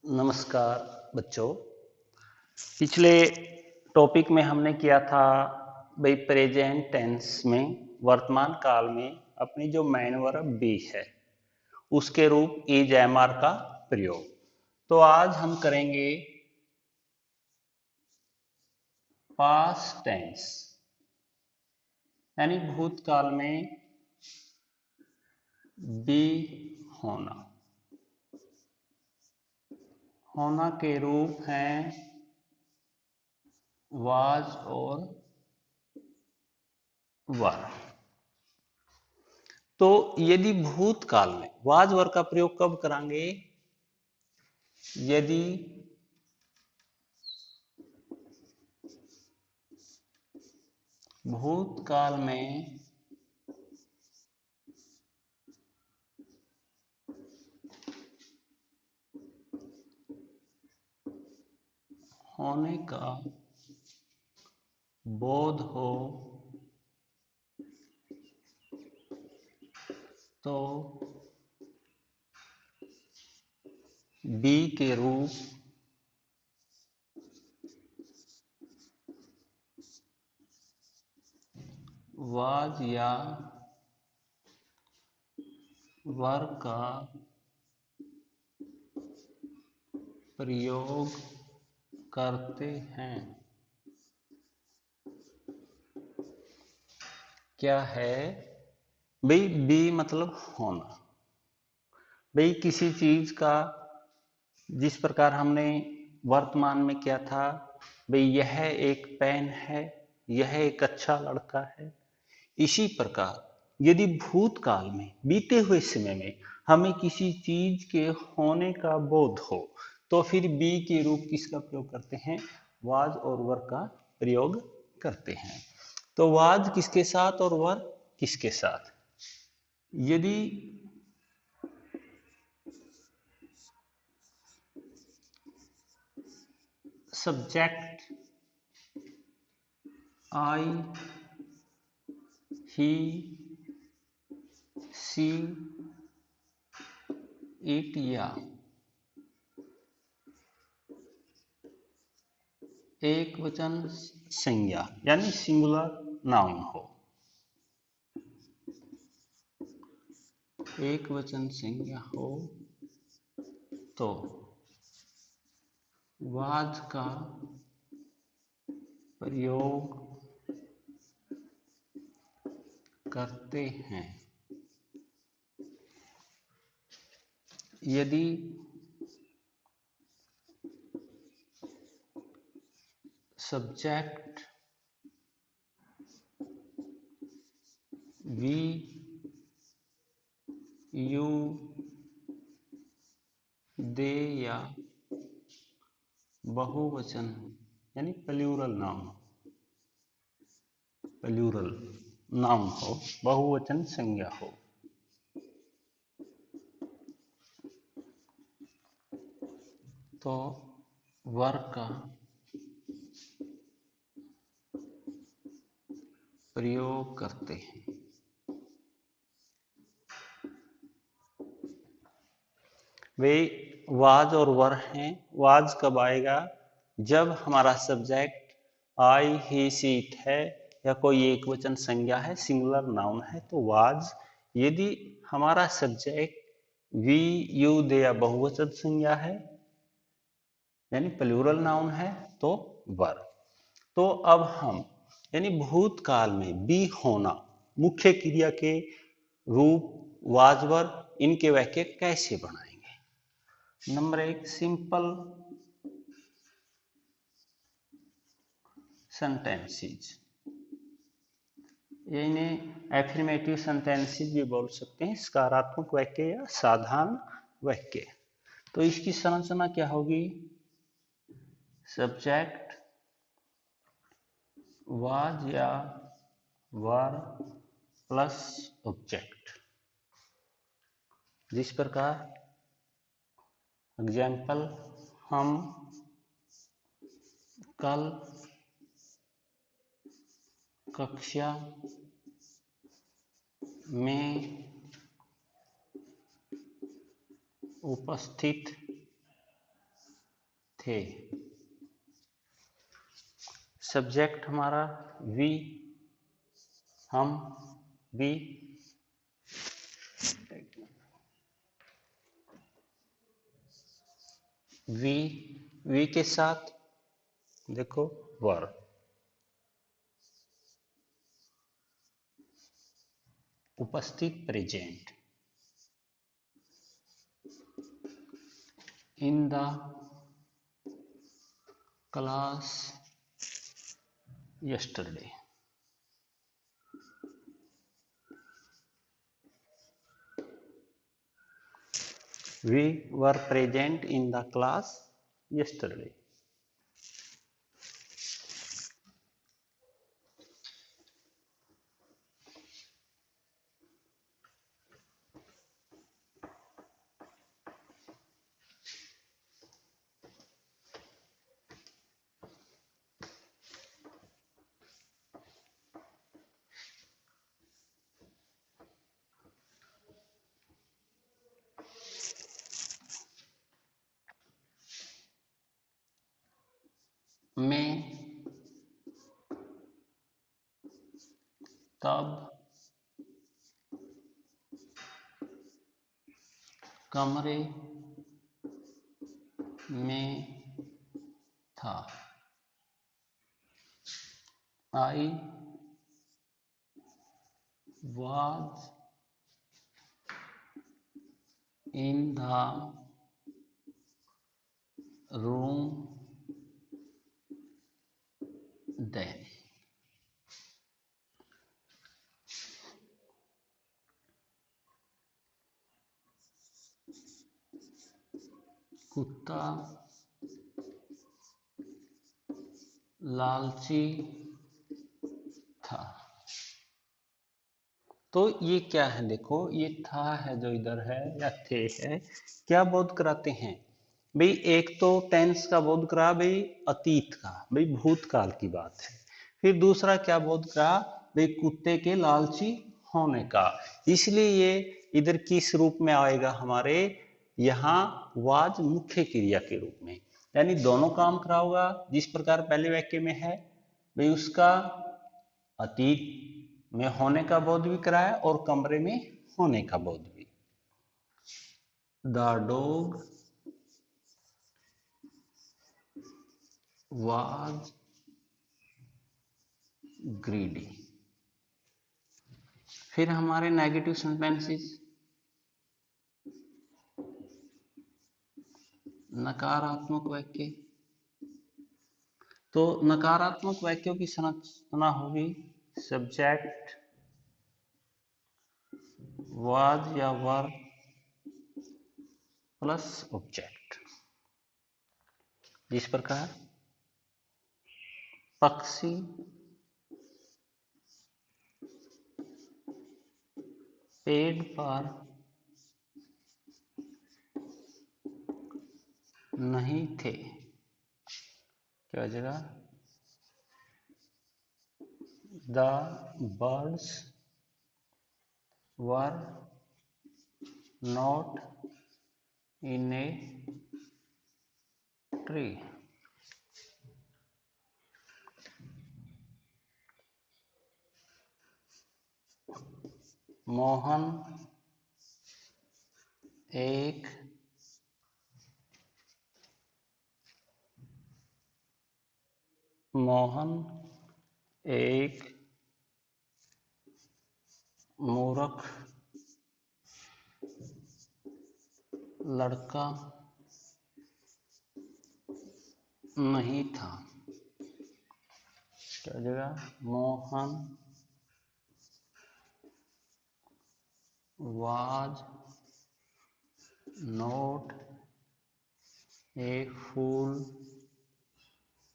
नमस्कार बच्चों। पिछले टॉपिक में हमने किया था भाई प्रेजेंट टेंस में वर्तमान काल में अपनी जो मेन वर्ब बी है उसके रूप इज एम आर का प्रयोग। तो आज हम करेंगे पास्ट टेंस यानी भूतकाल में बी होना के रूप हैं वाज और वर। तो यदि भूतकाल में वाज वर का प्रयोग कब करेंगे? यदि भूतकाल में होने का बोध हो तो बी के रूप वाज या वर का प्रयोग करते हैं। क्या है भाई? बी मतलब होना। भाई किसी चीज का, जिस प्रकार हमने वर्तमान में किया था, भाई यह एक पेन है, यह एक अच्छा लड़का है। इसी प्रकार यदि भूतकाल में बीते हुए समय में हमें किसी चीज के होने का बोध हो तो फिर बी के रूप किसका प्रयोग करते हैं? वाज और वर का प्रयोग करते हैं। तो वाज किसके साथ और वर किसके साथ? यदि subject I, he, C, it या एक वचन संज्ञा यानी सिंगुलर नाउन हो, एक वचन संज्ञा हो तो वाज का प्रयोग करते हैं। यदि सब्जेक्ट वी, यू, दे या बहुवचन यानी प्लूरल नाउन हो, बहुवचन संज्ञा हो तो वर का प्रयोग करते हैं। वे वाज और वर हैं। वाज कब आएगा? जब हमारा subject I, he, C, it है या कोई एक वचन संज्ञा है, सिंगुलर नाउन है तो वाज। यदि हमारा सब्जेक्ट वी, यू, दे या बहुवचन संज्ञा है यानी प्लूरल नाउन है तो वर। तो अब हम यानी भूतकाल में बी होना मुख्य क्रिया के रूप वाजवर, इनके वाक्य कैसे बनाएंगे? नंबर एक, सिंपल सेंटेंसेस, इन्हें एफर्मेटिव सेंटेंसेस भी बोल सकते हैं, सकारात्मक वाक्य या साधारण वाक्य। तो इसकी संरचना क्या होगी? सब्जेक्ट वाज या वर प्लस ऑब्जेक्ट। जिस प्रकार एग्जाम्पल, हम कल कक्षा में उपस्थित थे। सब्जेक्ट हमारा वी, हम, वी, वी के साथ देखो वर, उपस्थित present, in the class yesterday, we were present in the class yesterday. मैं तब कमरे में था। I was in the room then. कुत्ता लालची था। तो ये क्या है, देखो ये था है जो इधर है या थे है, क्या बोध कराते हैं भाई? एक तो टेंस का बोध करा भाई, अतीत का भाई, भूतकाल की बात है। फिर दूसरा क्या बोध करा भाई, कुत्ते के लालची होने का। इसलिए ये इधर किस रूप में आएगा हमारे यहाँ, वाज मुख्य क्रिया के रूप में, यानी दोनों काम कराओगा। जिस प्रकार पहले वाक्य में है भाई, उसका अतीत में होने का बोध भी कराया और कमरे में होने का बोध भी। The dog was greedy. फिर हमारे नेगेटिव सेंटेंसेस, नकारात्मक वाक्य। तो नकारात्मक वाक्यों की संरचना होगी सब्जेक्ट वाज या वर प्लस ऑब्जेक्ट। जिस प्रकार पक्षी पेड़ पर नहीं थे, क्या हो जाएगा? The birds were not in a tree. Mohan एक मूर्ख लड़का नहीं था। क्या हो जाएगा? Mohan was not a fool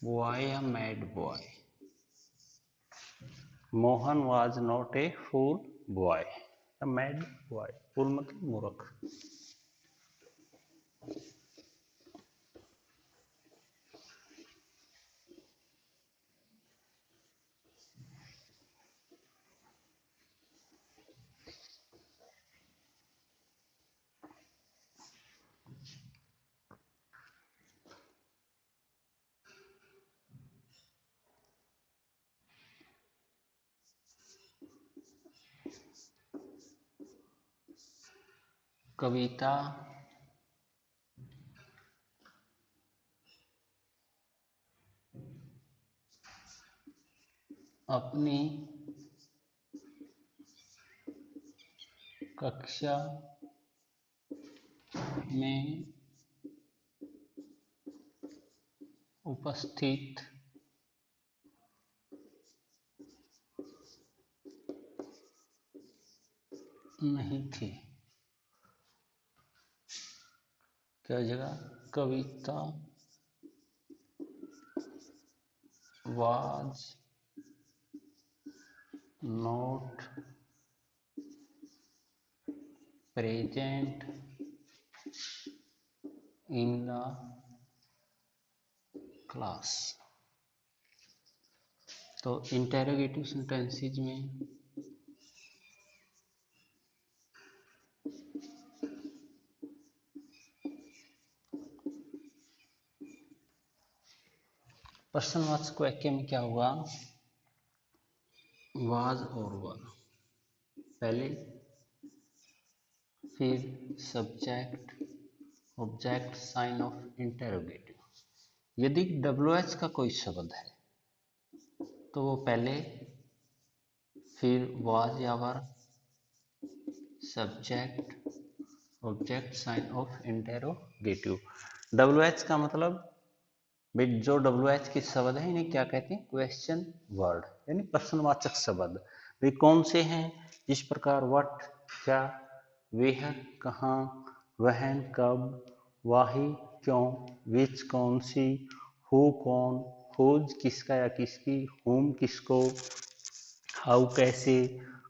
boy, a mad boy. Mohan was not a fool boy, a mad boy. fool मतलब मूर्ख। कविता अपनी कक्षा में उपस्थित नहीं थी। क्या जगह कविता was not present in the class। तो इंटेरोगेटिव सेंटेंसेज में प्रश्नवाचक वाक्य में क्या हुआ, वाज और वर पहले, फिर subject object sign of interrogative. यदि WH का कोई शब्द है तो वो पहले, फिर वाज या were, subject object sign of interrogative. WH का मतलब भाई जो WH के शब्द है इन्हें क्या कहते हैं, क्वेश्चन वर्ड यानी प्रश्नवाचक शब्द। भाई कौन से हैं, इस प्रकार व्हाट क्या, वेयर कहाँ, वहन कब, वाही क्यों, विच कौन सी, हु कौन, हुज किसका या किसकी, हुम किसको, हाउ कैसे,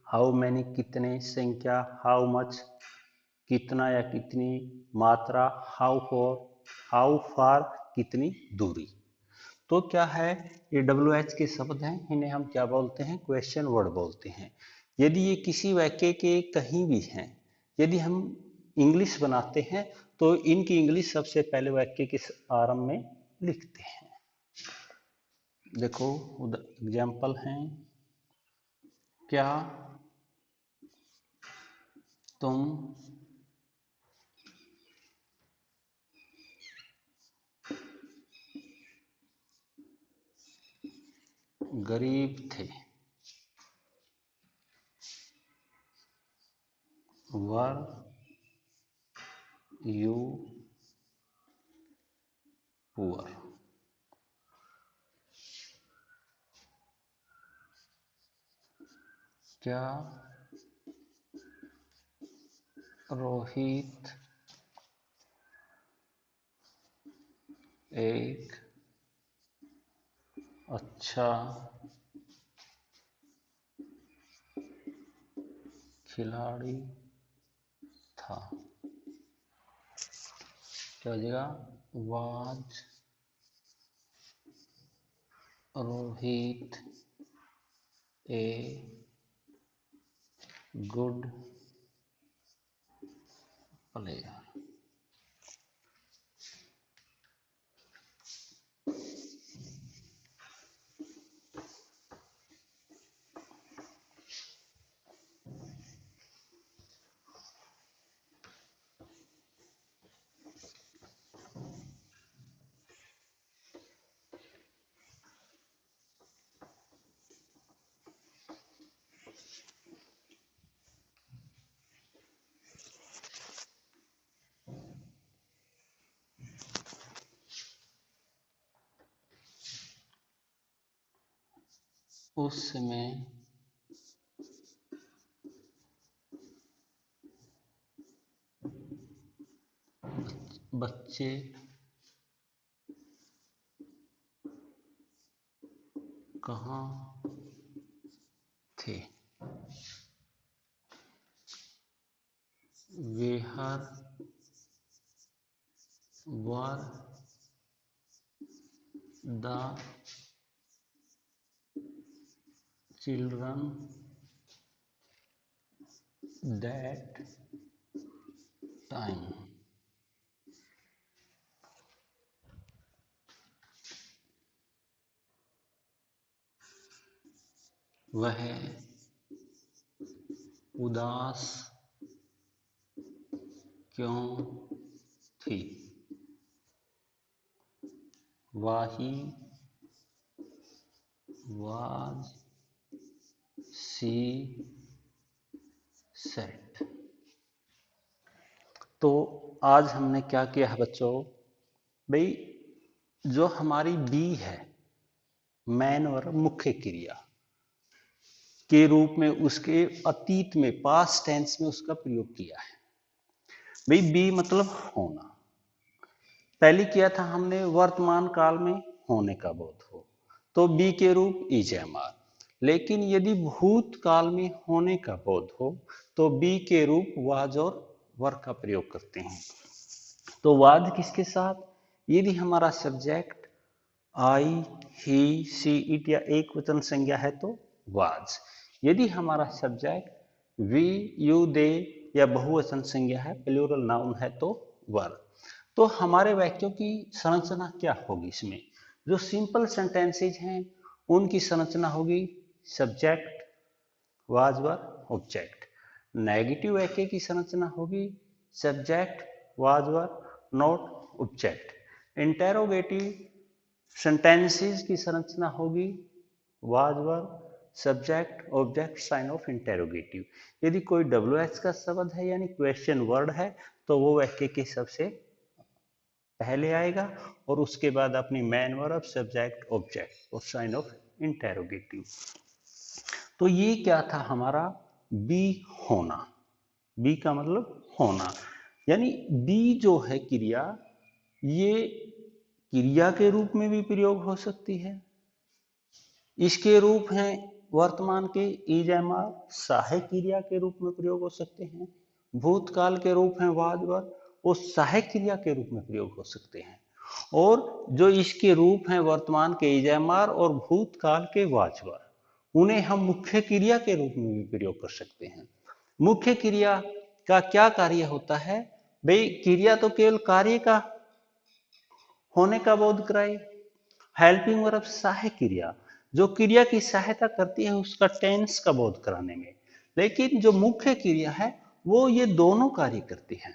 हाउ मैनी कितने, संख्या, हाउ मच कितना या कितनी, मात्रा, हाउ फार कितनी दूरी। तो क्या है, ये WH के शब्द हैं, इन्हें हम क्या बोलते हैं, क्वेश्चन वर्ड बोलते हैं। यदि ये किसी वाक्य के कहीं भी हैं, यदि हम इंग्लिश बनाते हैं तो इनकी इंग्लिश सबसे पहले वाक्य के आरंभ में लिखते हैं। देखो एग्जाम्पल हैं, क्या तुम गरीब थे, वर यू पुअर। क्या रोहित एक अच्छा खिलाड़ी था। क्या हो जाएगा, was Rohit a good player. उस समय बच्चे कहाँ थे, वेहर were the children that time. वह उदास क्यों थी, वाही वाज सी सेट। तो आज हमने क्या किया है बच्चों, भाई जो हमारी बी है मैन वर्ब मुख्य क्रिया के रूप में उसके अतीत में पास्ट टेंस में उसका प्रयोग किया है। भाई बी मतलब होना, पहले किया था हमने वर्तमान काल में होने का बोध हो, तो बी के रूप इज एम आर। लेकिन यदि भूतकाल में होने का बोध हो तो बी के रूप वाज और वर का प्रयोग करते हैं। तो वाज किसके साथ, यदि हमारा subject I he see it या एक वचन संज्ञा है तो वाज, यदि हमारा सब्जेक्ट वी यू दे या बहुवचन संज्ञा है प्लूरल नाउन है तो वर। तो हमारे वाक्यों की संरचना क्या होगी, इसमें जो सिंपल सेंटेंसेज हैं उनकी संरचना होगी subject was were object. Negative वाक्य की संरचना होगी subject was were not object. Interrogative sentences की संरचना होगी was were subject object sign of interrogative. यदि कोई WH का शब्द है यानी क्वेश्चन वर्ड है तो वो वाक्य के सबसे पहले आएगा और उसके बाद अपनी मैन वर्ब सब्जेक्ट ऑब्जेक्ट और साइन ऑफ इंटेरोगेटिव। तो ये क्या था हमारा बी होना, बी का मतलब होना, यानी बी जो है क्रिया, ये क्रिया के रूप में भी प्रयोग हो सकती है। इसके रूप हैं वर्तमान के इज एम आर, सहायक क्रिया के रूप में प्रयोग हो सकते हैं। भूतकाल के रूप हैं वाज वर, वो सहायक क्रिया के रूप में प्रयोग हो सकते हैं। और जो इसके रूप हैं वर्तमान के इज एम आर और भूतकाल के वाज वर, उन्हें हम मुख्य क्रिया के रूप में भी प्रयोग कर सकते हैं। मुख्य क्रिया का क्या कार्य होता है, भाई क्रिया तो केवल कार्य का होने का बोध कराए। हेल्पिंग वर्ब सहायक क्रिया, जो क्रिया की सहायता करती है उसका टेंस का बोध कराने में। लेकिन जो मुख्य क्रिया है वो ये दोनों कार्य करती है,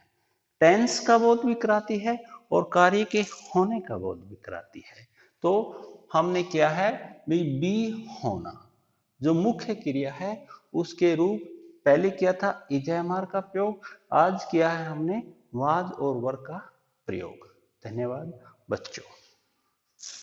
टेंस का बोध भी कराती है और कार्य के होने का बोध भी कराती है। तो हमने क्या है बी होना, जो मुख्य क्रिया है उसके रूप पहले किया था इजैमार का प्रयोग, आज किया है हमने वाज और वर का प्रयोग। धन्यवाद बच्चों।